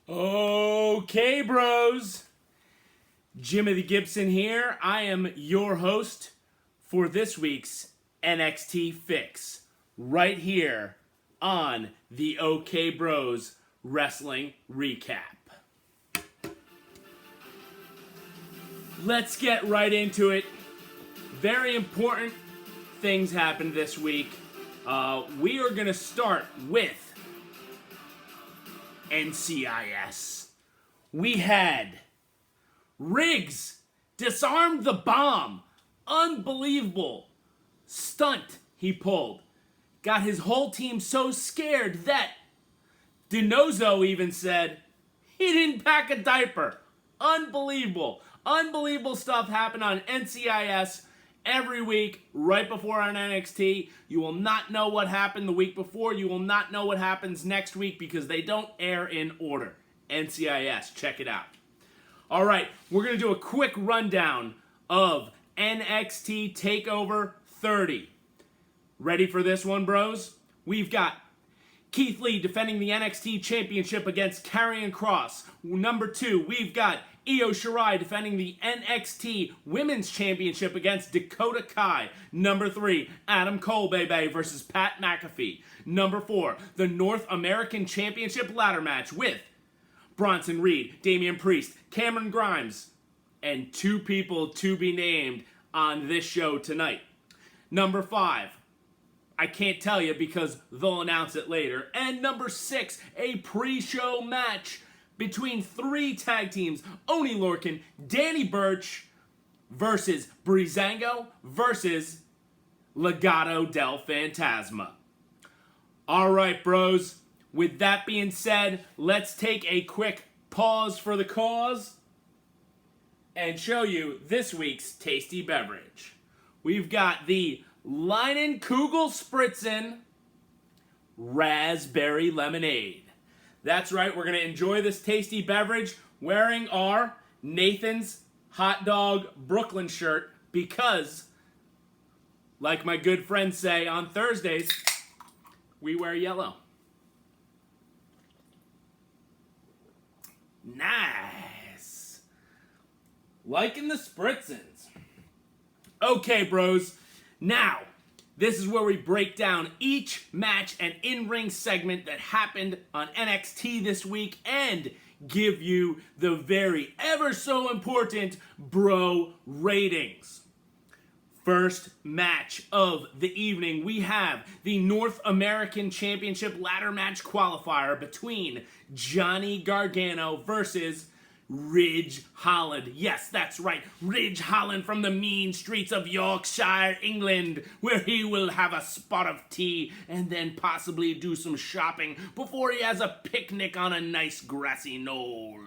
Okay, bros. Jimmy the Gibson here. I am your host for this week's NXT Fix, right here on the OK Bros Wrestling Recap. Let's get right into it. Very important things happened this week. We are going to start with NCIS. We had Riggs disarmed the bomb. Unbelievable stunt he pulled. Got his whole team so scared that DiNozzo even said he didn't pack a diaper. Unbelievable. Unbelievable stuff happened on NCIS every week right before on NXT. You will not know what happened the week before. You will not know what happens next week because they don't air in order. NCIS, check it out. All right, we're going to do a quick rundown of NXT Takeover 30. Ready for this one, bros? We've got Keith Lee defending the NXT Championship against Karrion Kross. Number 2, we've got Io Shirai defending the NXT Women's Championship against Dakota Kai. Number 3, Adam Cole versus Pat McAfee. Number 4, the North American Championship ladder match with Bronson Reed, Damian Priest, Cameron Grimes, and 2 people to be named on this show tonight. Number 5, I can't tell you because they'll announce it later. And number 6, a pre-show match between 3 tag teams. Oni Lorcan, Danny Burch versus Breezango versus Legado del Phantasma. All right, bros. With that being said, let's take a quick pause for the cause and show you this week's tasty beverage. We've got the Leinenkugel Spritzen Raspberry Lemonade. That's right, we're going to enjoy this tasty beverage wearing our Nathan's Hot Dog Brooklyn shirt because, like my good friends say on Thursdays, we wear yellow. Nice. Liking the Spritzens. Okay, bros. Now, this is where we break down each match and in-ring segment that happened on NXT this week and give you the very ever so important bro ratings. First match of the evening, we have the North American Championship ladder match qualifier between Johnny Gargano versus Ridge Holland. Yes, that's right, Ridge Holland from the mean streets of Yorkshire, England, where he will have a spot of tea and then possibly do some shopping before he has a picnic on a nice grassy knoll.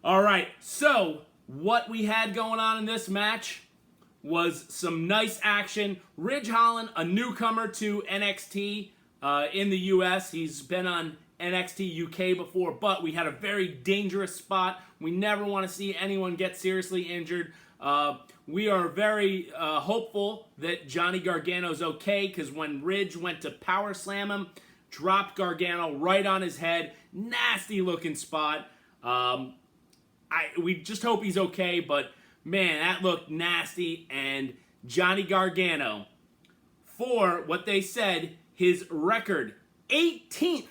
All right, so what we had going on in this match was some nice action. Ridge Holland, a newcomer to NXT in the US. He's been on NXT UK before, but we had a very dangerous spot. We never want to see anyone get seriously injured. We are very hopeful that Johnny Gargano's okay, because when Ridge went to power slam him, dropped Gargano right on his head. Nasty looking spot. We just hope he's okay, but man, that looked nasty. And Johnny Gargano, for what they said, his record 18th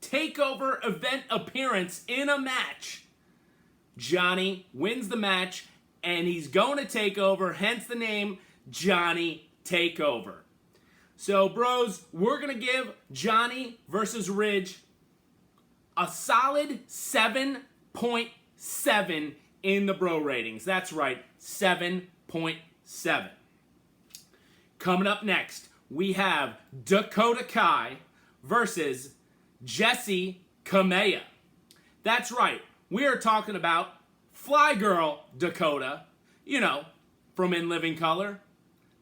takeover event appearance in a match. Johnny wins the match, and he's going to take over, hence the name Johnny Takeover. So, bros, we're going to give Johnny versus Ridge a solid 7.7 in the bro ratings. That's right, 7.7. Coming up next, we have Dakota Kai versus Jessi Kamea. That's right, we are talking about Fly Girl Dakota, you know, from In Living Color.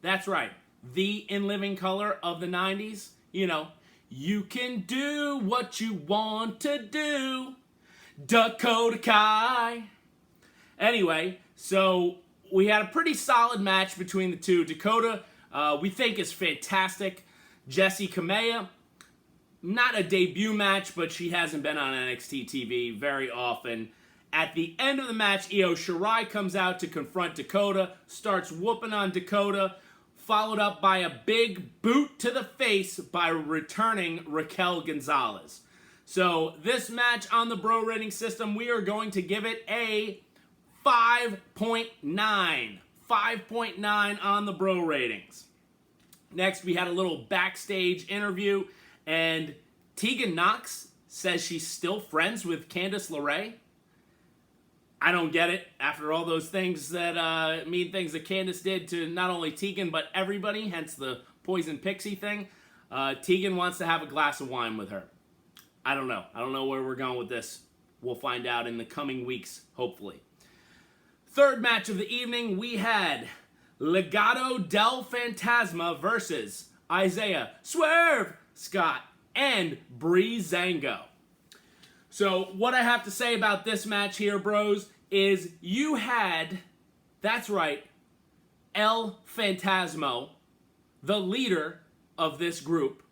That's right, the In Living Color of the 90s. You know, you can do what you want to do, Dakota Kai. Anyway, so we had a pretty solid match between the two. Dakota, we think, is fantastic. Jessi Kamea, not a debut match, but she hasn't been on NXT TV very often. At the end of the match, Io Shirai comes out to confront Dakota, starts whooping on Dakota, followed up by a big boot to the face by returning Raquel Gonzalez. So this match on the Bro rating system, we are going to give it a 5.9. 5.9 on the Bro ratings. Next, we had a little backstage interview, and Tegan Nox says she's still friends with Candice LeRae. I don't get it. After all those things that mean things that Candice did to not only Tegan but everybody, hence the Poison Pixie thing, Tegan wants to have a glass of wine with her. I don't know. I don't know where we're going with this. We'll find out in the coming weeks, hopefully. Third match of the evening, we had Legado del Phantasma versus Isaiah, Swerve, Scott, and Breezango. So what I have to say about this match here, bros, is you had, that's right, El Phantasmo, the leader of this group,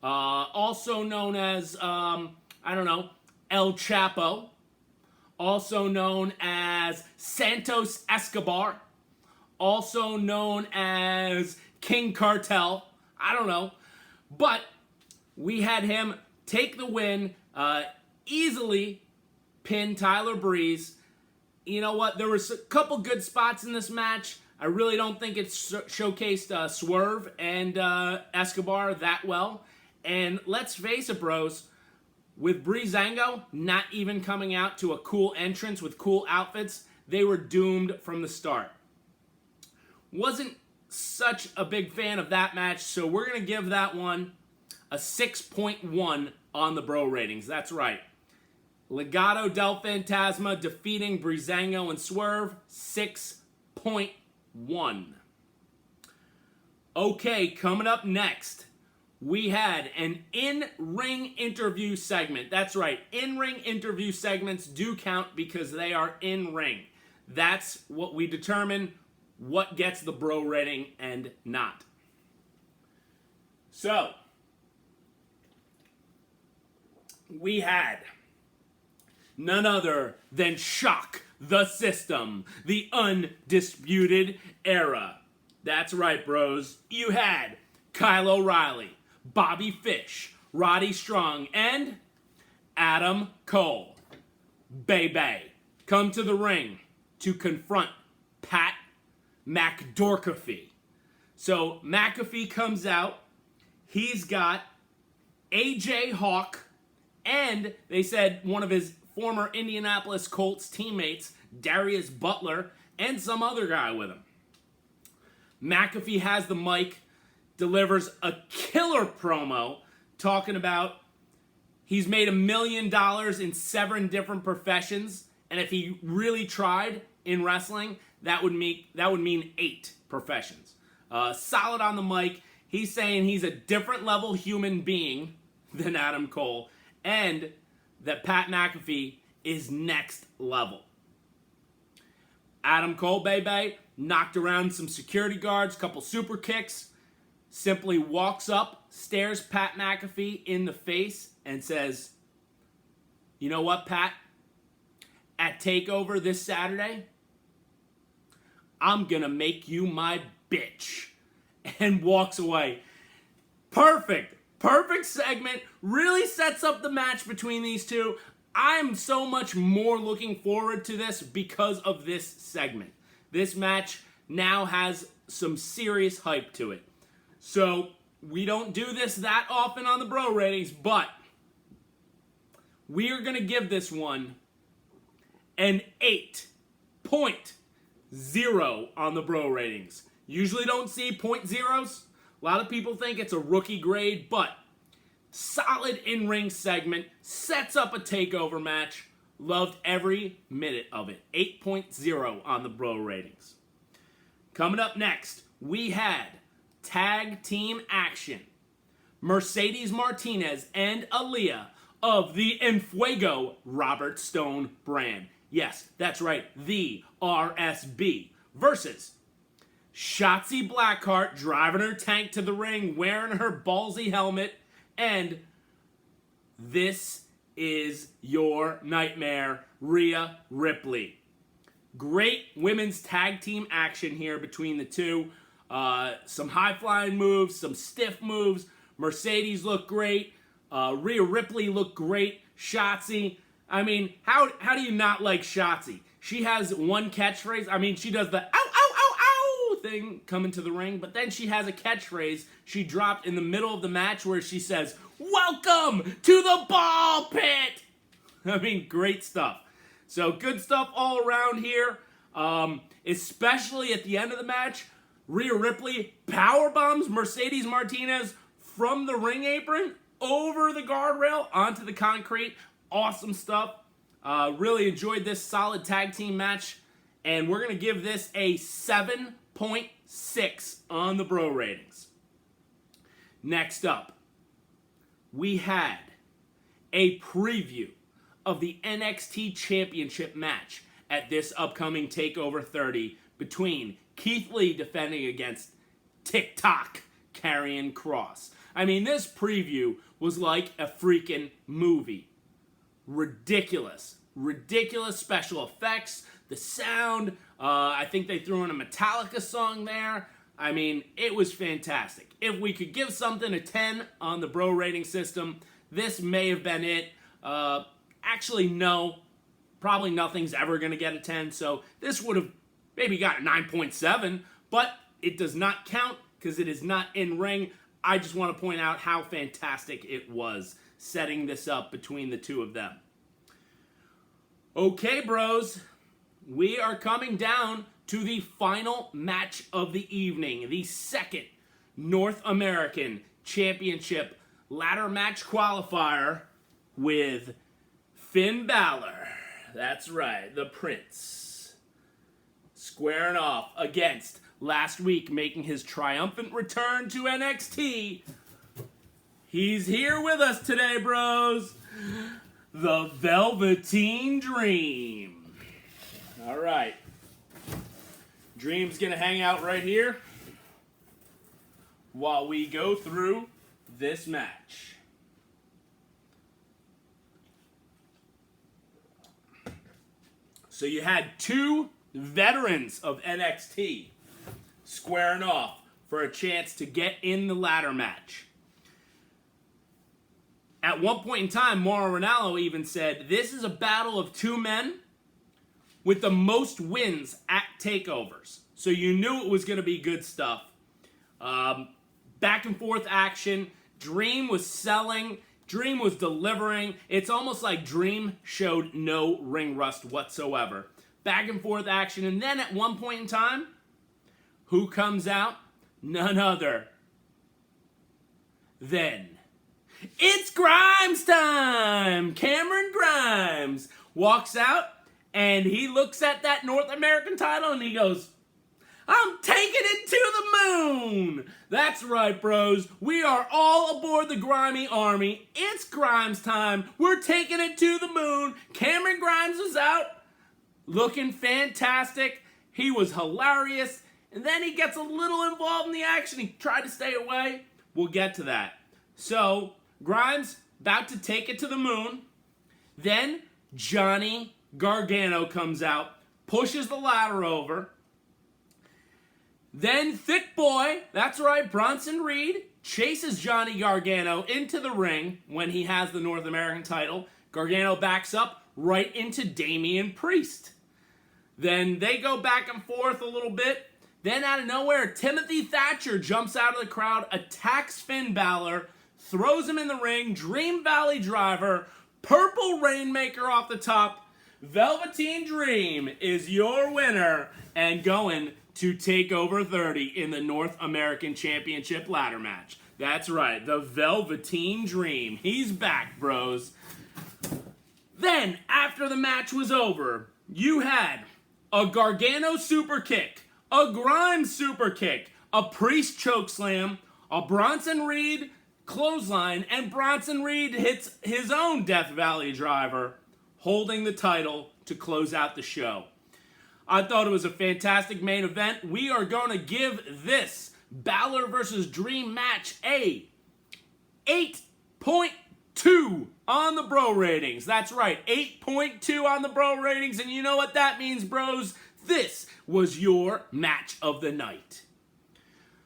also known as, El Chapo, also known as Santos Escobar, also known as King Cartel, I don't know, but we had him take the win, easily pin Tyler Breeze. You know what? There was a couple good spots in this match. I really don't think it showcased Swerve and Escobar that well. And let's face it, bros, with Breezango not even coming out to a cool entrance with cool outfits, they were doomed from the start. Wasn't such a big fan of that match, so we're going to give that one a 6.1 on the Bro ratings. That's right. Legado del Phantasma defeating Breezango and Swerve, 6.1. Okay, coming up next, we had an in-ring interview segment. That's right, in-ring interview segments do count because they are in-ring. That's what we determine what gets the Bro rating and not. So, we had none other than Shock the System, the Undisputed Era. That's right, bros. You had Kyle O'Reilly, Bobby Fish, Roddy Strong, and Adam Cole. Bay come to the ring to confront Pat McAfee. So McAfee comes out. He's got AJ Hawk, and they said one of his former Indianapolis Colts teammates, Darius Butler, and some other guy with him. McAfee has the mic, delivers a killer promo talking about he's made $1 million in 7 different professions, and if he really tried in wrestling, that would mean 8 professions. Solid on the mic. He's saying he's a different level human being than Adam Cole, and that Pat McAfee is next level. Adam Cole, baby, knocked around some security guards, couple super kicks, simply walks up, stares Pat McAfee in the face, and says, "You know what, Pat? At TakeOver this Saturday, I'm gonna make you my bitch," and walks away. Perfect segment, really sets up the match between these two. I'm so much more looking forward to this because of this segment. This match now has some serious hype to it. So, we don't do this that often on the Bro ratings, but we are going to give this one an 8.0 on the Bro ratings. Usually don't see .0s. A lot of people think it's a rookie grade, but solid in-ring segment, sets up a TakeOver match. Loved every minute of it. 8.0 on the Bro ratings. Coming up next, we had tag team action. Mercedes Martinez and Aliyah of the Enfuego Robert Stone brand. Yes, that's right, the RSB versus Shotzi Blackheart driving her tank to the ring, wearing her ballsy helmet, and This is your nightmare, Rhea Ripley. Great women's tag team action here between the two. Some high-flying moves, some stiff moves. Mercedes looked great. Rhea Ripley looked great. Shotzi. I mean, how do you not like Shotzi? She has one catchphrase. I mean, she does the ow, ow, ow, ow thing coming to the ring, but then she has a catchphrase she dropped in the middle of the match where she says, "Welcome to the ball pit." I mean, great stuff. So good stuff all around here, especially at the end of the match. Rhea Ripley powerbombs Mercedes Martinez from the ring apron over the guardrail onto the concrete. Awesome stuff. Really enjoyed this solid tag team match, and we're going to give this a 7.6 on the bro ratings. Next up, we had a preview of the NXT Championship match at this upcoming TakeOver 30 between Keith Lee defending against TikTok Karrion Kross. I mean, this preview was like a freaking movie. Ridiculous special effects, the sound, I think they threw in a Metallica song there. I mean, it was fantastic. If we could give something a 10 on the bro rating system, this may have been it. Actually, no. Probably nothing's ever going to get a 10, so this would have maybe got a 9.7, but it does not count because it is not in ring. I just want to point out how fantastic it was setting this up between the two of them. Okay, bros, we are coming down to the final match of the evening, the second North American Championship ladder match qualifier with Finn Balor. That's right, the Prince. Squaring off against, last week making his triumphant return to NXT. He's here with us today, bros. The Velveteen Dream. All right. Dream's going to hang out right here while we go through this match. So you had two veterans of NXT squaring off for a chance to get in the ladder match. At one point in time, Mauro Ranallo even said, this is a battle of two men with the most wins at takeovers. So you knew it was going to be good stuff. Back and forth action. Dream was selling. Dream was delivering. It's almost like Dream showed no ring rust whatsoever. Back and forth action. And then at one point in time, who comes out? None other than... it's Grimes time! Cameron Grimes walks out and he looks at that North American title and he goes, I'm taking it to the moon! That's right, bros. We are all aboard the Grimy Army. It's Grimes time. We're taking it to the moon. Cameron Grimes was out looking fantastic. He was hilarious. And then he gets a little involved in the action. He tried to stay away. We'll get to that. So... Grimes about to take it to the moon. Then Johnny Gargano comes out, pushes the ladder over. Then Thick Boy, that's right, Bronson Reed, chases Johnny Gargano into the ring when he has the North American title. Gargano backs up right into Damian Priest. Then they go back and forth a little bit. Then out of nowhere, Timothy Thatcher jumps out of the crowd, attacks Finn Balor, throws him in the ring, Dream Valley Driver, Purple Rainmaker off the top. Velveteen Dream is your winner and going to TakeOver 30 in the North American Championship ladder match. That's right, the Velveteen Dream. He's back, bros. Then, after the match was over, you had a Gargano super kick, a Grimes super kick, a Priest chokeslam, a Bronson Reed clothesline, and Bronson Reed hits his own Death Valley Driver, holding the title to close out the show. I thought it was a fantastic main event. We are going to give this Balor versus Dream match a 8.2 on the bro ratings. That's right, 8.2 on the bro ratings. And you know what that means, bros? This was your match of the night.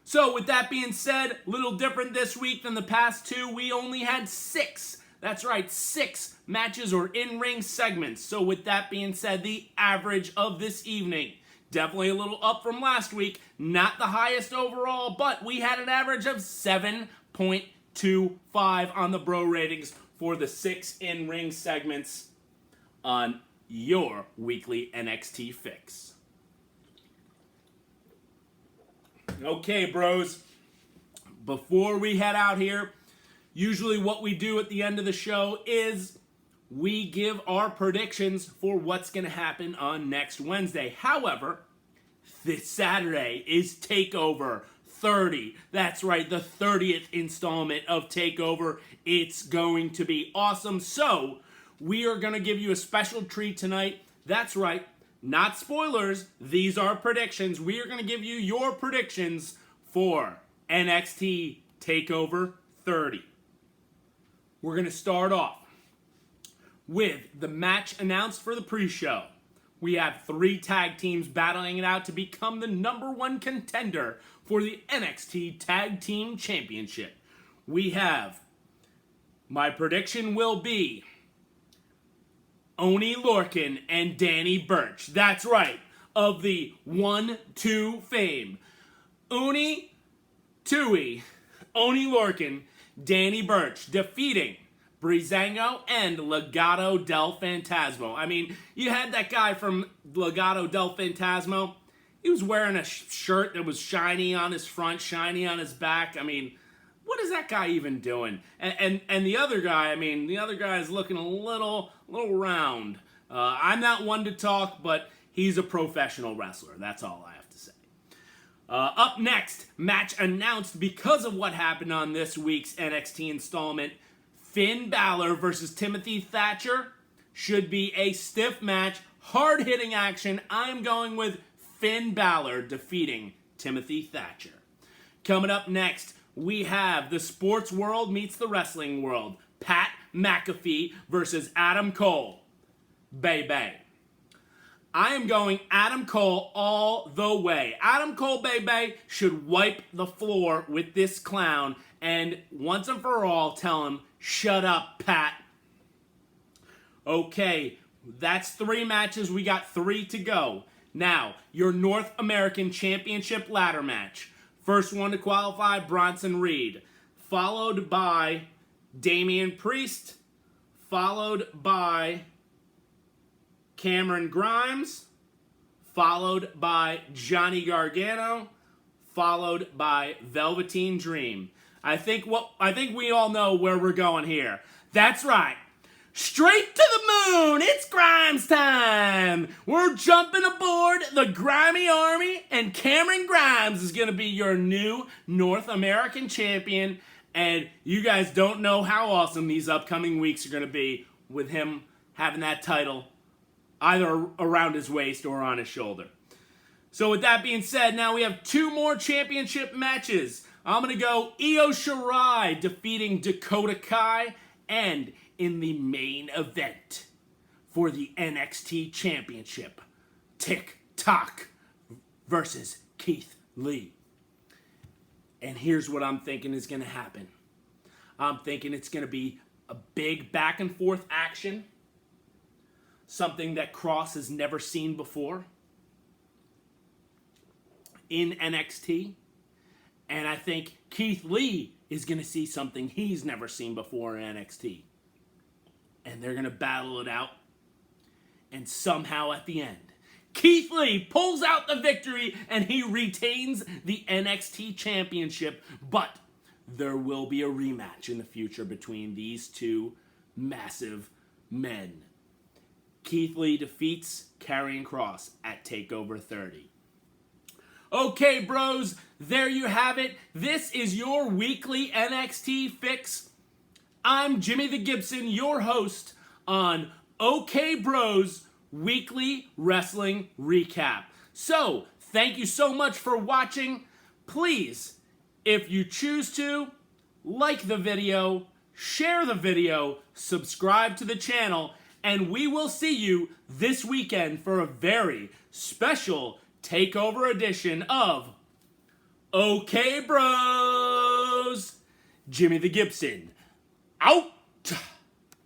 So with that being said, a little different this week than the past two. We only had 6. That's right, 6 matches or in-ring segments. So with that being said, the average of this evening, definitely a little up from last week. Not the highest overall, but we had an average of 7.25 on the bro ratings for the 6 in-ring segments on your weekly NXT Fix. Okay, bros, before we head out here, usually what we do at the end of the show is we give our predictions for what's going to happen on next Wednesday. However, this Saturday is Takeover 30. That's right, the 30th installment of Takeover. It's going to be awesome. So, we are going to give you a special treat tonight. That's right, not spoilers. These are predictions. We are going to give you your predictions for NXT Takeover 30. We're going to start off with the match announced for the pre-show. We have 3 tag teams battling it out to become the #1 contender for the NXT Tag Team Championship. We have, my prediction will be Oney Lorcan and Danny Burch. That's right, of the 1-2 fame. Oney Lorcan, Danny Burch, defeating Breezango and Legado del Phantasma. I mean, you had that guy from Legado del Phantasma. He was wearing a shirt that was shiny on his front, shiny on his back. I mean, what is that guy even doing? And the other guy, I mean, the other guy is looking a little round. I'm not one to talk, but he's a professional wrestler. That's all I have to say. Up next, match announced because of what happened on this week's NXT installment. Finn Balor versus Timothy Thatcher should be a stiff match, hard-hitting action. I'm going with Finn Balor defeating Timothy Thatcher. Coming up next, we have the sports world meets the wrestling world. Pat McAfee versus Adam Cole. Baby. I am going Adam Cole all the way. Adam Cole, baby, should wipe the floor with this clown and once and for all tell him, shut up, Pat. Okay, that's 3 matches. We got 3 to go. Now, your North American Championship ladder match. First one to qualify, Bronson Reed. Followed by Damian Priest. Followed by Cameron Grimes. Followed by Johnny Gargano. Followed by Velveteen Dream. I think we all know where we're going here. That's right. Straight to the moon. It's Grimes time. We're jumping aboard the Grimy Army, and Cameron Grimes is going to be your new North American champion. And you guys don't know how awesome these upcoming weeks are going to be with him having that title either around his waist or on his shoulder. So with that being said, now we have 2 more championship matches. I'm going to go Io Shirai defeating Dakota Kai, and in the main event for the NXT Championship, TikTok versus Keith Lee. And here's what I'm thinking is going to happen. I'm thinking it's going to be a big back and forth action, something that Cross has never seen before in NXT. And I think Keith Lee is going to see something he's never seen before in NXT. And they're going to battle it out. And somehow at the end, Keith Lee pulls out the victory and he retains the NXT Championship. But there will be a rematch in the future between these 2 massive men. Keith Lee defeats Karrion Kross at TakeOver 30. Okay, bros, there you have it. This is your weekly NXT Fix. I'm Jimmy the Gibson, your host on OK Bros Weekly Wrestling Recap. So, thank you so much for watching. Please, if you choose to, like the video, share the video, subscribe to the channel, and we will see you this weekend for a very special takeover edition of OK Bros. Jimmy the Gibson, out!